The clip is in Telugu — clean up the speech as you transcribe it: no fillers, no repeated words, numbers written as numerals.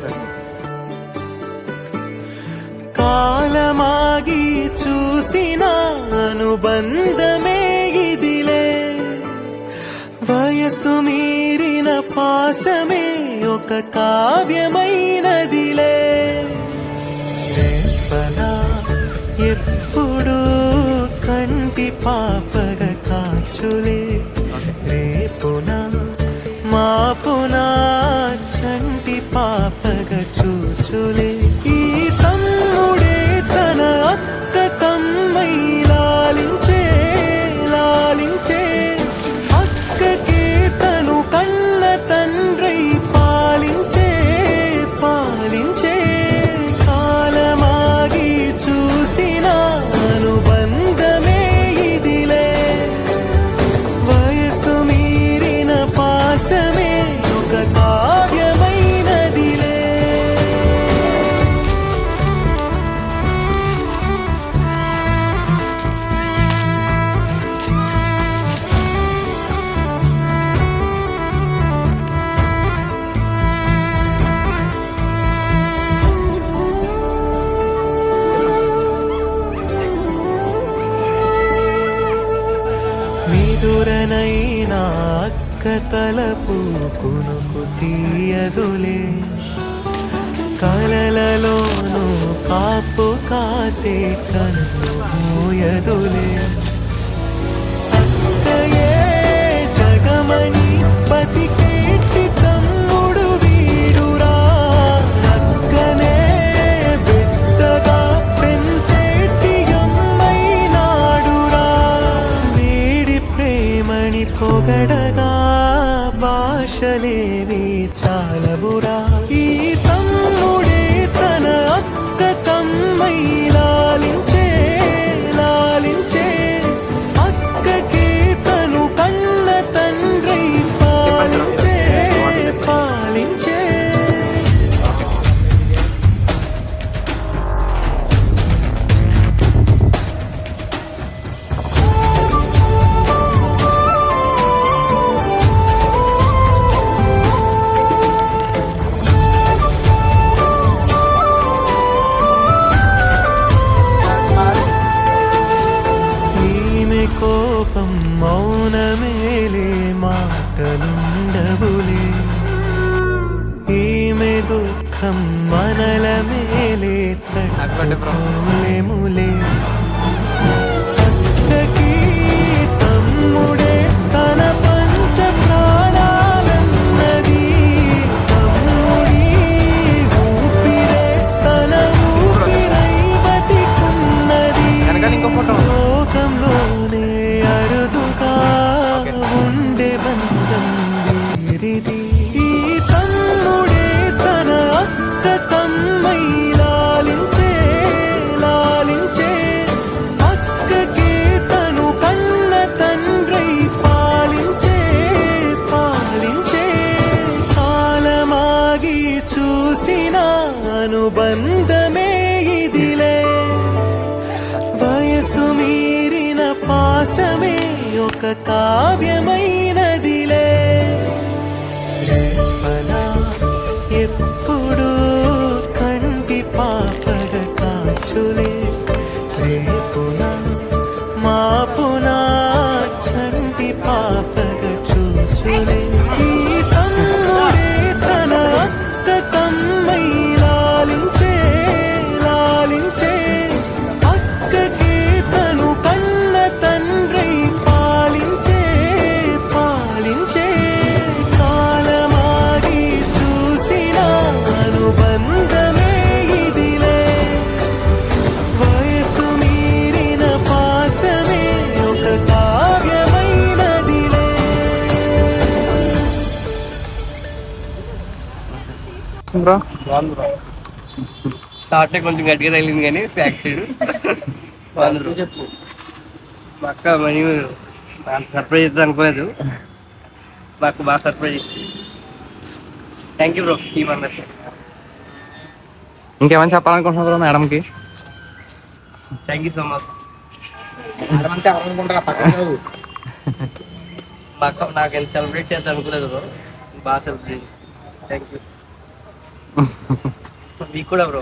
సార్. కాలమాగి చూసిన అనుబంధమే ఇదిలే, వయసు మీరిన పాసమే ఒక కావ్యమైనదిలే. రేపలా ఎప్పుడు కంటి పాపగ కాచులే, రేపున మాపున చంటి పాపగ చూచులే. ఈ తమ్ముడే తన అక్క కమ్మై లాలించే లాలించే, అక్కకే తను కన్న తండ్రై పాలించే పాలించే. కాలమాగి చూసిన అనుబంధమే ఇదిలే, వయసు మీరిన పాసమే ఒక కావ్యమైనదిలే. నిదురనైనా అక్క తలపు కునుకు తీయదులే, కలలలోనూ కాపు కాసే కన్ను మూయదులే. అక్కయే జగమణి బతికేటి తమ్ముడు వీడురా, అక్కనే బిడ్డగా పెంచేటి అమ్మైనాడురా. వీడి ప్రేమని పొగడగా భాషలేవి చాలవురా. ఈ తమ్ముడే తన అక్క కమ్మై లాలించే లాలించే, అక్కకే తను కన్న తండ్రై పాలించే పాలించే. ఈమె కోపం మౌనమేలే, మాటలుండవులే. ఈమె దుఃఖం మనల మేలే, తట్టుకోలేములే. అక్కకి తమ్ముడే తన పంచ ప్రాణాలన్నది, తమ్ముడి ఊపిరే తన ఊపిరై బతికున్నది. ఇంకో ఫోటో. లోకంలోనే అరుదుగా ఉండే బంధం వీరిది. ఈ తమ్ముడే తన అక్క కమ్మై లాలించే లాలించే, అక్కకే తను కన్న తండ్రై పాలించే పాలించే. కాలమాగి చూసిన అనుబంధమే ఇదిలే, వయసు మీరిన పాసమే ఒక కావ్యమైనదిలే. రేపలా ఎప్పుడు కంటి పాపగ కాచులే, రేపున మాపున చంటి పాపగ చూచులే. ఈ తమ్ముడే తన అక్క కమ్మై లాలించే లాలించే, అక్కకే తను కన్న తండ్రై పాలించే పాలించే. కాలమాగి చూసిన అనుబంధమే ఇదిలే, వయసు మీరిన పాసమే ఒక కావ్యమైనదిలే. షార్ట్ కొంచెం గట్టిగా తగిలింది కానీ బ్యాక్ సైడ్ చెప్పు. మా అక్క మనీ అంత సర్ప్రైజ్ ఇద్దాం అనుకోలేదు, మా అక్క బాగా సర్ప్రైజ్ ఇచ్చింది. థ్యాంక్ యూ బ్రో ఈ మెంబర్స్. ఇంకేమైనా చెప్పాలనుకుంటున్నారు బ్రో మేడంకి? Thank you so much. అంటే ఎవరనుకుంటారా పక్కన మా అక్క నాకు ఎంత సెలబ్రేట్ చేద్దాం అనుకోలేదు బ్రో, బాగా సెలబ్రేట్. Thank you. మీకు కూడా బ్రో.